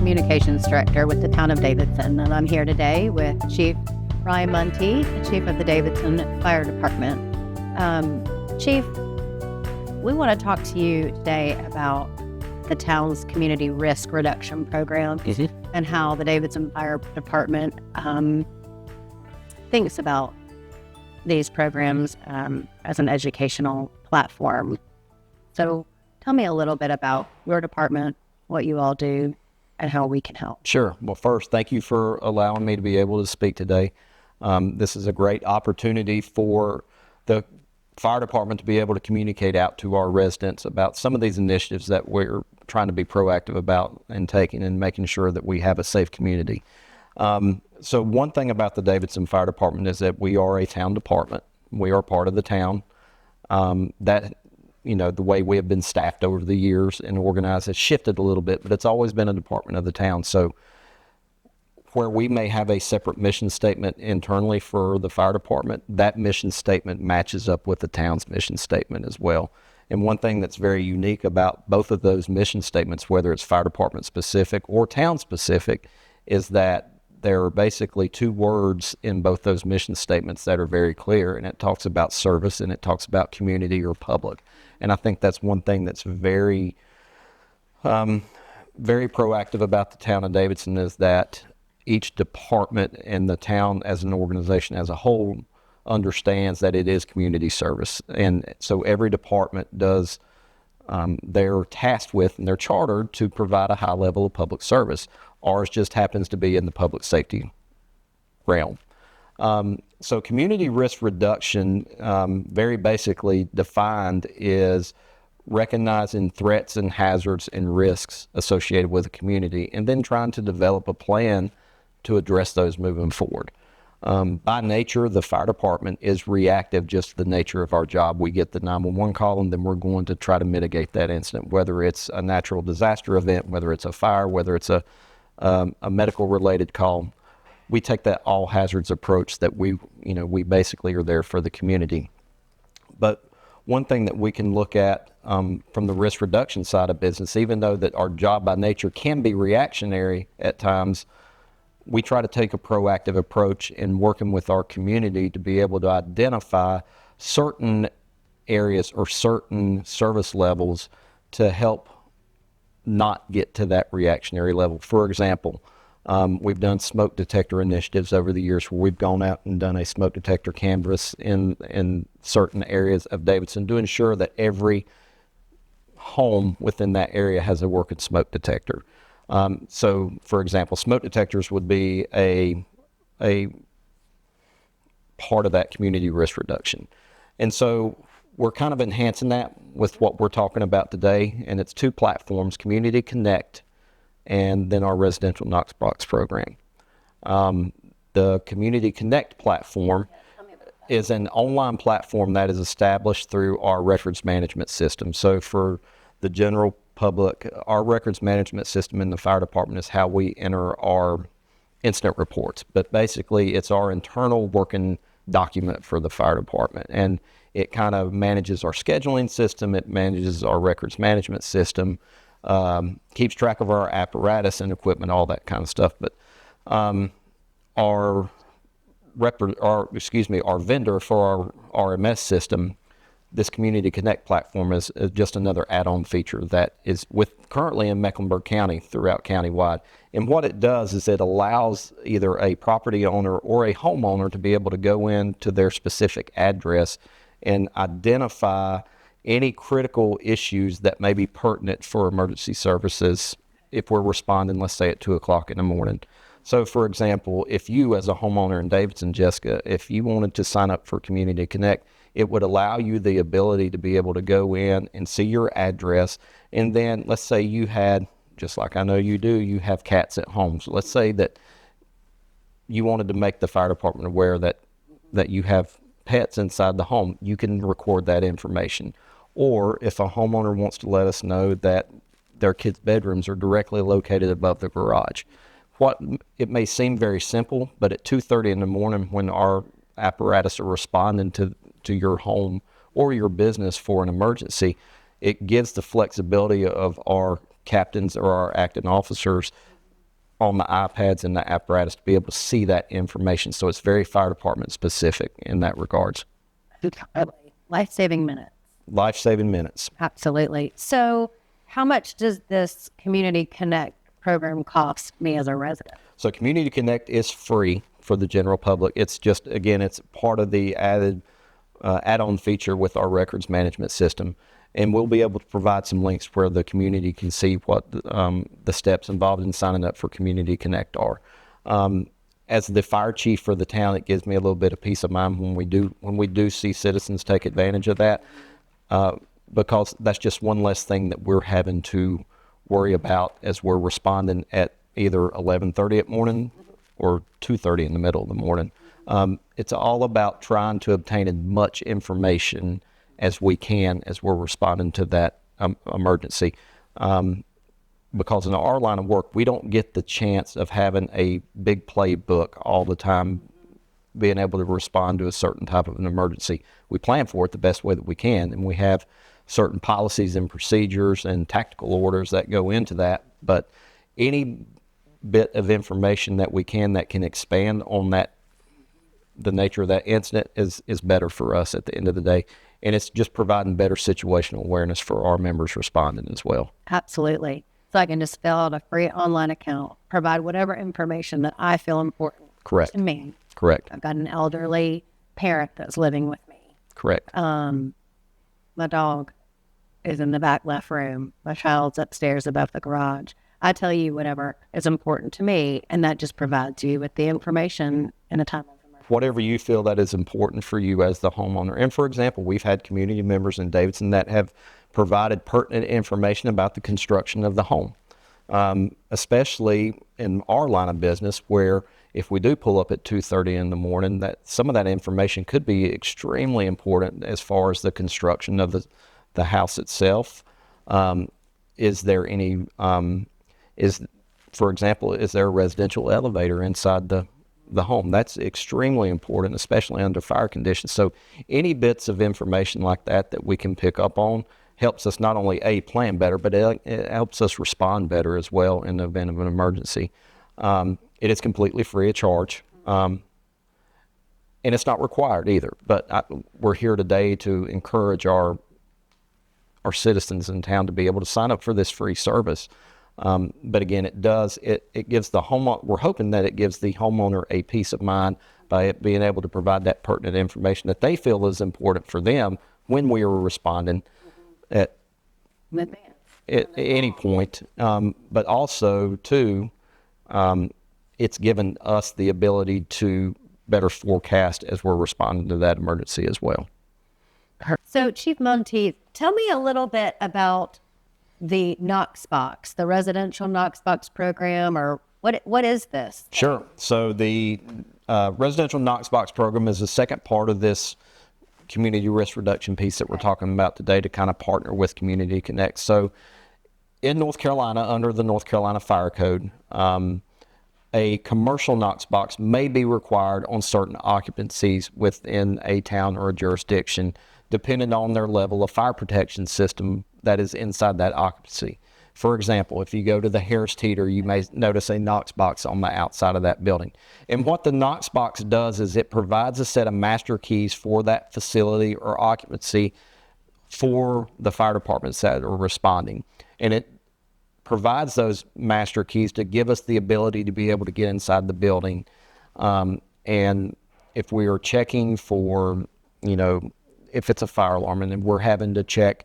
Communications Director with the town of Davidson, and I'm here today with Chief Ryan Munty, Chief of the Davidson Fire Department. Chief, we want to talk to you today about the town's community risk reduction program and how the Davidson Fire Department thinks about these programs as an educational platform. So tell me a little bit about your department, what you all do, and how we can help. Sure. Well, first, thank you for allowing me to be able to speak today. This is a great opportunity for the fire department to be able to communicate out to our residents about some of these initiatives that we're trying to be proactive about and taking and making sure that we have a safe community. So one thing about the Davidson Fire Department is that we are a town department. We are part of the town. The way we have been staffed over the years and organized has shifted a little bit, but it's always been a department of the town. So where we may have a separate mission statement internally for the fire department, that mission statement matches up with the town's mission statement as well. And one thing that's very unique about both of those mission statements, whether it's fire department specific or town specific, is that there are basically two words in both those mission statements that are very clear, and it talks about service and it talks about community or public. And I think that's one thing that's very proactive about the town of Davidson, is that each department and the town as an organization as a whole understands that it is community service. And so every department does, they're tasked with and they're chartered to provide a high level of public service. Ours just happens to be in the public safety realm. So community risk reduction, very basically defined, is recognizing threats and hazards and risks associated with a community and then trying to develop a plan to address those moving forward. By nature, the fire department is reactive, just the nature of our job. We get the 911 call and then we're going to try to mitigate that incident, whether it's a natural disaster event, whether it's a fire, whether it's a medical related call. We take that all hazards approach that we basically are there for the community. But one thing that we can look at from the risk reduction side of business, even though that our job by nature can be reactionary at times, we try to take a proactive approach in working with our community to be able to identify certain areas or certain service levels to help not get to that reactionary level. For example, we've done smoke detector initiatives over the years where we've gone out and done a smoke detector canvas in certain areas of Davidson to ensure that every home within that area has a working smoke detector. So, for example, smoke detectors would be a part of that community risk reduction. And so we're kind of enhancing that with what we're talking about today, and it's two platforms, Community Connect and then our residential Knox box program. The Community Connect platform is an online platform that is established through our records management system. So for the general public, our records management system in the fire department is how we enter our incident reports. But basically, it's our internal working document for the fire department. And it kind of manages our scheduling system. It manages our records management system, keeps track of our apparatus and equipment, all that kind of stuff. But our vendor for our RMS system, this Community Connect platform, is just another add-on feature that is currently in Mecklenburg County throughout countywide. And what it does is it allows either a property owner or a homeowner to be able to go into their specific address and identify any critical issues that may be pertinent for emergency services if we're responding, let's say, at 2 o'clock in the morning. So, for example, if you as a homeowner in Davidson, Jessica, if you wanted to sign up for Community Connect, it would allow you the ability to be able to go in and see your address. And then let's say you had, just like I know you do, you have cats at home. So let's say that you wanted to make the fire department aware that you have pets inside the home. You can record that information. Or if a homeowner wants to let us know that their kids' bedrooms are directly located above the garage. It may seem very simple, but at 2:30 in the morning when our apparatus are responding to your home or your business for an emergency, it gives the flexibility of our captains or our acting officers on the iPads and the apparatus to be able to see that information. So it's very fire department specific in that regards. Life-saving minutes. Life-saving minutes. Absolutely. So how much does this Community Connect program cost me as a resident? So Community Connect is free for the general public. It's just, again, it's part of the add-on feature with our records management system. And we'll be able to provide some links where the community can see what the steps involved in signing up for Community Connect are. As the fire chief for the town, it gives me a little bit of peace of mind when we do see citizens take advantage of that, because that's just one less thing that we're having to worry about as we're responding at either 11:30 at morning or 2:30 in the middle of the morning. It's all about trying to obtain as much information as we can as we're responding to that emergency. Because in our line of work, we don't get the chance of having a big playbook all the time, being able to respond to a certain type of an emergency. We plan for it the best way that we can, and we have certain policies and procedures and tactical orders that go into that. But any bit of information that we can that can expand on that, the nature of that incident, is better for us at the end of the day. And it's just providing better situational awareness for our members responding as well. Absolutely. So I can just fill out a free online account, provide whatever information that I feel important Correct. to me. Correct. I've got an elderly parent that's living with me. Correct. My dog is in the back left room. My child's upstairs above the garage. I tell you whatever is important to me, and that just provides you with the information in a time of emergency. Whatever you feel that is important for you as the homeowner. And for example, we've had community members in Davidson that have provided pertinent information about the construction of the home, especially in our line of business, where if we do pull up at 2:30 in the morning, that some of that information could be extremely important as far as the construction of the house itself. Is there any, for example, is there a residential elevator inside the home? That's extremely important, especially under fire conditions. So any bits of information like that we can pick up on helps us not only plan better, but it helps us respond better as well in the event of an emergency. It is completely free of charge, and it's not required either. But we're here today to encourage our citizens in town to be able to sign up for this free service. But again, it gives the homeowner, we're hoping that it gives the homeowner a peace of mind by it being able to provide that pertinent information that they feel is important for them when we are responding at any point. But also, too, it's given us the ability to better forecast as we're responding to that emergency as well. So, Chief Monteith, tell me a little bit about the Knox box, the residential Knox box program, or what is this? Sure. So the residential Knox box program is the second part of this community risk reduction piece that we're talking about today, to kind of partner with Community Connect. So in North Carolina, under the North Carolina Fire Code, a commercial Knox box may be required on certain occupancies within a town or a jurisdiction, depending on their level of fire protection system that is inside that occupancy. For example, if you go to the Harris Teeter, you may notice a Knox box on the outside of that building. And what the Knox box does is it provides a set of master keys for that facility or occupancy for the fire departments that are responding. And it provides those master keys to give us the ability to be able to get inside the building. And if we are checking for, if it's a fire alarm, and then we're having to check,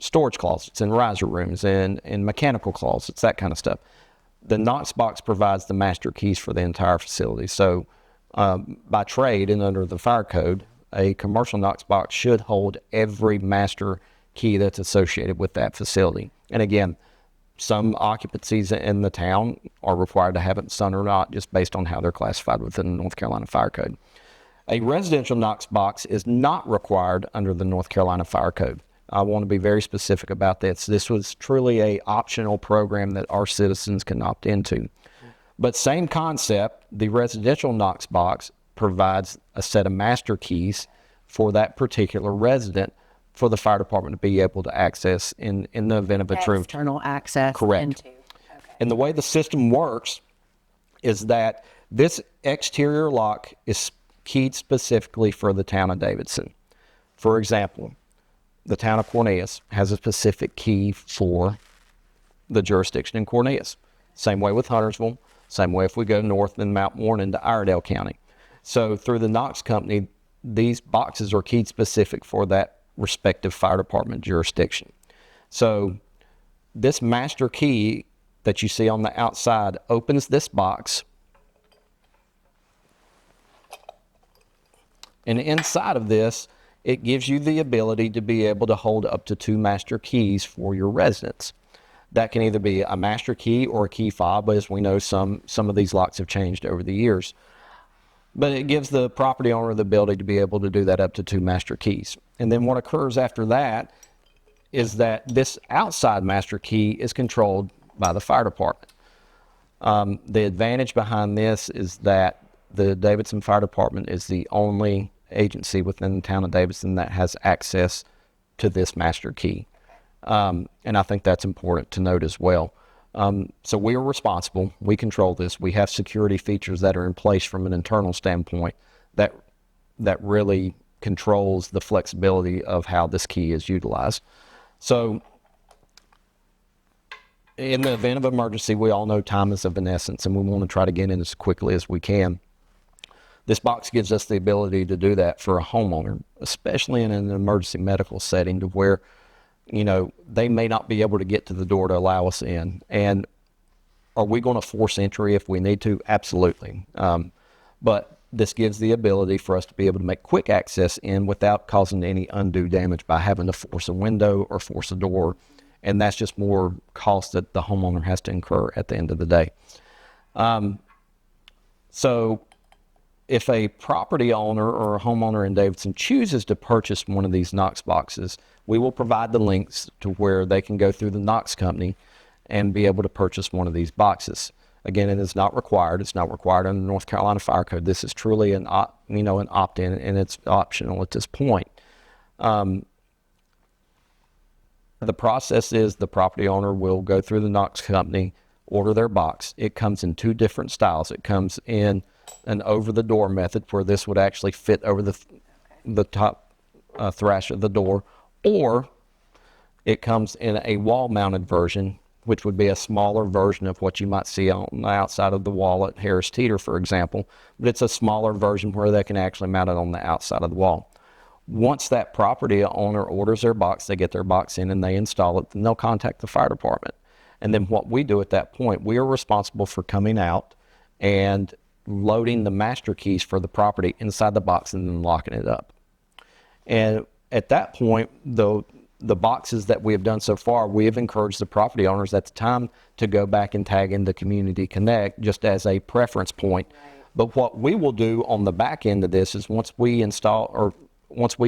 storage closets and riser rooms and mechanical closets, that kind of stuff, the Knox box provides the master keys for the entire facility. So by trade and under the fire code, a commercial Knox box should hold every master key that's associated with that facility. And again, some occupancies in the town are required to have it, some are not, just based on how they're classified within the North Carolina Fire Code. A residential Knox box is not required under the North Carolina Fire Code. I want to be very specific about this. This was truly an optional program that our citizens can opt into. But same concept, the residential Knox box provides a set of master keys for that particular resident for the fire department to be able to access in the event of a true external access. Correct. Into. Okay. And the way the system works is that this exterior lock is keyed specifically for the town of Davidson. For example, the town of Cornelius has a specific key for the jurisdiction in Cornelius. Same way with Huntersville, same way if we go north in Mount Warren into Iredell County. So through the Knox company, these boxes are keyed specific for that respective fire department jurisdiction. So this master key that you see on the outside opens this box, and inside of this, it gives you the ability to be able to hold up to 2 master keys for your residence. That can either be a master key or a key fob, but as we know, some of these locks have changed over the years. But it gives the property owner the ability to be able to do that up to 2 master keys. And then what occurs after that is that this outside master key is controlled by the fire department. The advantage behind this is that the Davidson Fire Department is the only agency within the town of Davidson that has access to this master key. And I think that's important to note as well. So we are responsible. We control this. We have security features that are in place from an internal standpoint that really controls the flexibility of how this key is utilized. So in the event of emergency, we all know time is of an essence, and we want to try to get in as quickly as we can. This box gives us the ability to do that for a homeowner, especially in an emergency medical setting, to where, you know, they may not be able to get to the door to allow us in. And are we going to force entry if we need to? Absolutely. But this gives the ability for us to be able to make quick access in without causing any undue damage by having to force a window or force a door. And that's just more cost that the homeowner has to incur at the end of the day. So if a property owner or a homeowner in Davidson chooses to purchase one of these Knox boxes, we will provide the links to where they can go through the Knox company and be able to purchase one of these boxes. Again, it is not required. It's not required under the North Carolina Fire Code. This is truly an opt-in, and it's optional at this point. The process is the property owner will go through the Knox company, order their box. It comes in 2 different styles. It comes in an over-the-door method, where this would actually fit over the top thrash of the door, or it comes in a wall-mounted version, which would be a smaller version of what you might see on the outside of the wall at Harris Teeter, for example. But it's a smaller version where they can actually mount it on the outside of the wall. Once that property owner orders their box, they get their box in and they install it, then they'll contact the fire department. And then what we do at that point, we are responsible for coming out and loading the master keys for the property inside the box and then locking it up. And at that point, the boxes that we have done so far, we have encouraged the property owners at the time to go back and tag into Community Connect just as a preference point. But what we will do on the back end of this is once we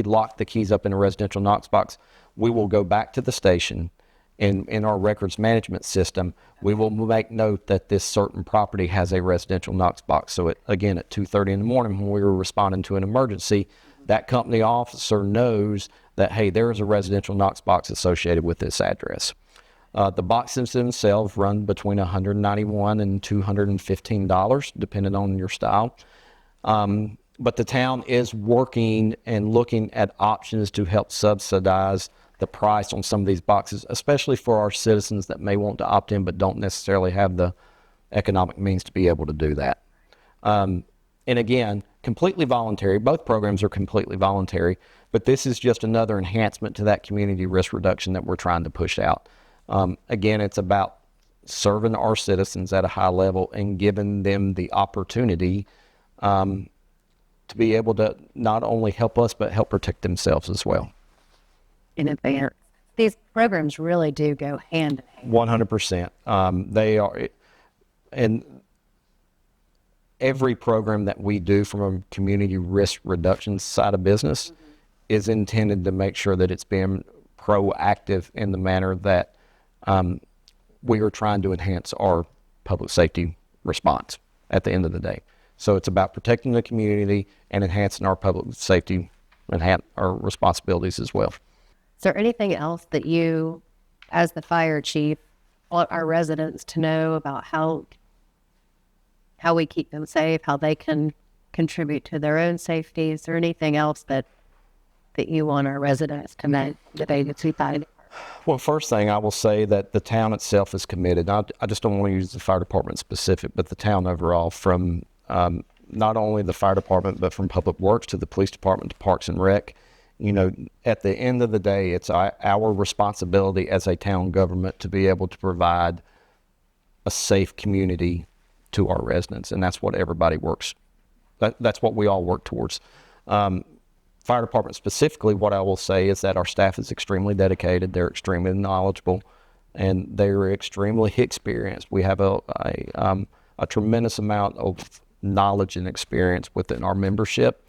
lock the keys up in a residential Knox box, we will go back to the station. In our records management system, we will make note that this certain property has a residential Knox box. So again, at 2:30 in the morning when we were responding to an emergency, that company officer knows that, hey, there is a residential Knox box associated with this address. The boxes themselves run between $191 and $215, depending on your style. But the town is working and looking at options to help subsidize the price on some of these boxes, especially for our citizens that may want to opt in but don't necessarily have the economic means to be able to do that. And again, completely voluntary. Both programs are completely voluntary, but this is just another enhancement to that community risk reduction that we're trying to push out. Again, it's about serving our citizens at a high level and giving them the opportunity to be able to not only help us, but help protect themselves as well. In advance. These programs really do go hand in hand. 100%. They are, and every program that we do from a community risk reduction side of business is intended to make sure that it's being proactive in the manner that we are trying to enhance our public safety response at the end of the day. So it's about protecting the community and enhancing our public safety and our responsibilities as well. Is there anything else that you, as the fire chief, want our residents to know about how we keep them safe, how they can contribute to their own safety? Is there anything else that you want our residents to know that they get to? Well, first thing I will say that the town itself is committed. I just don't want to use the fire department specific, but the town overall, from not only the fire department, but from public works to the police department to parks and rec. At the end of the day, it's our responsibility as a town government to be able to provide a safe community to our residents, and that's what everybody works. That's what we all work towards. Fire department specifically, what I will say is that our staff is extremely dedicated. They're extremely knowledgeable, and they're extremely experienced. We have a tremendous amount of knowledge and experience within our membership,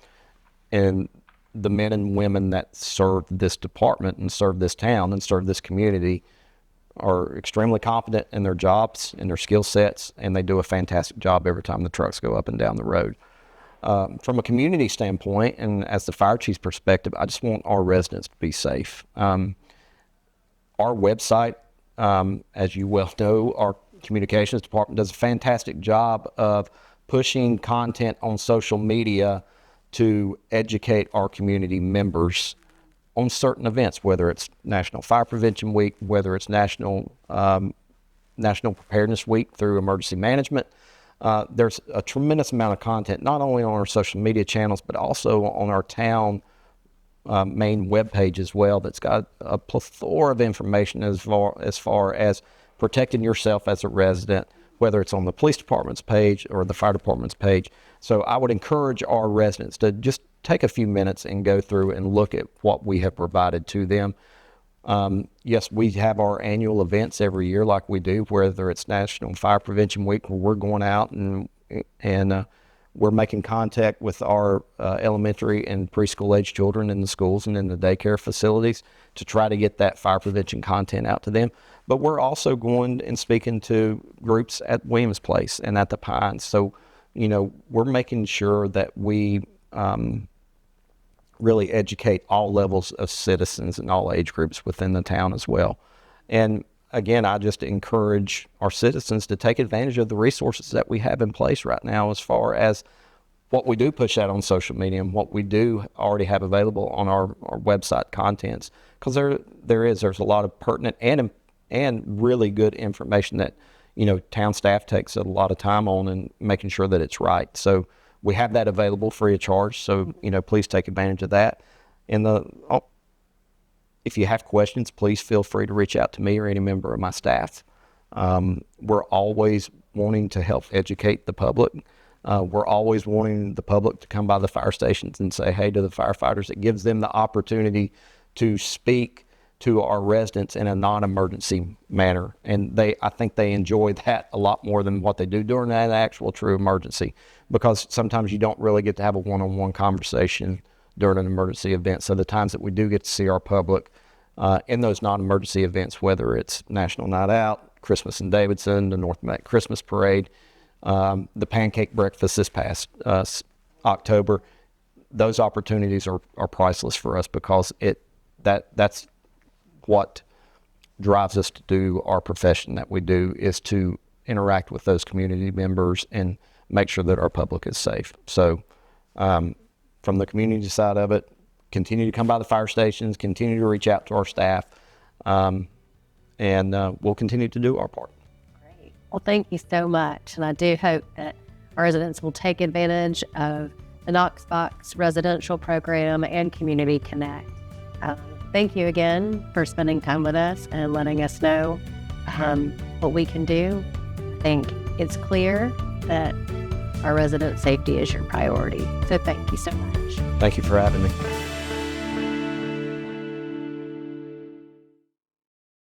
and the men and women that serve this department and serve this town and serve this community are extremely confident in their jobs and their skill sets, and they do a fantastic job every time the trucks go up and down the road. From a community standpoint, and as the fire chief's perspective, I just want our residents to be safe. Our website, as you well know, our communications department does a fantastic job of pushing content on social media to educate our community members on certain events, whether it's National Fire Prevention Week, whether it's National Preparedness Week through emergency management. There's a tremendous amount of content, not only on our social media channels, but also on our town main webpage as well, that's got a plethora of information as far as protecting yourself as a resident, whether it's on the police department's page or the fire department's page. So I would encourage our residents to just take a few minutes and go through and look at what we have provided to them. Yes, we have our annual events every year like we do, whether it's National Fire Prevention Week, where we're going out and we're making contact with our elementary and preschool age children in the schools and in the daycare facilities to try to get that fire prevention content out to them. But we're also going and speaking to groups at Williams Place and at the Pines. So, we're making sure that we really educate all levels of citizens and all age groups within the town as well. And again, I just encourage our citizens to take advantage of the resources that we have in place right now as far as what we do push out on social media and what we do already have available on our website contents. Because there's a lot of pertinent and really good information that, town staff takes a lot of time on and making sure that it's right. So we have that available free of charge. So, please take advantage of that. And if you have questions, please feel free to reach out to me or any member of my staff. We're always wanting to help educate the public. We're always wanting the public to come by the fire stations and say hey to the firefighters. It gives them the opportunity to speak to our residents in a non-emergency manner. And I think they enjoy that a lot more than what they do during that actual true emergency, because sometimes you don't really get to have a one-on-one conversation during an emergency event. So the times that we do get to see our public in those non-emergency events, whether it's National Night Out, Christmas in Davidson, the North Mac Christmas Parade, the pancake breakfast this past October, those opportunities are priceless for us, because that's what drives us to do our profession that we do, is to interact with those community members and make sure that our public is safe. So from the community side of it, continue to come by the fire stations, continue to reach out to our staff, and we'll continue to do our part. Great. Well, thank you so much. And I do hope that our residents will take advantage of the Knox Box residential program and Community Connect. Thank you again for spending time with us and letting us know what we can do. I think it's clear that our resident safety is your priority. So thank you so much. Thank you for having me.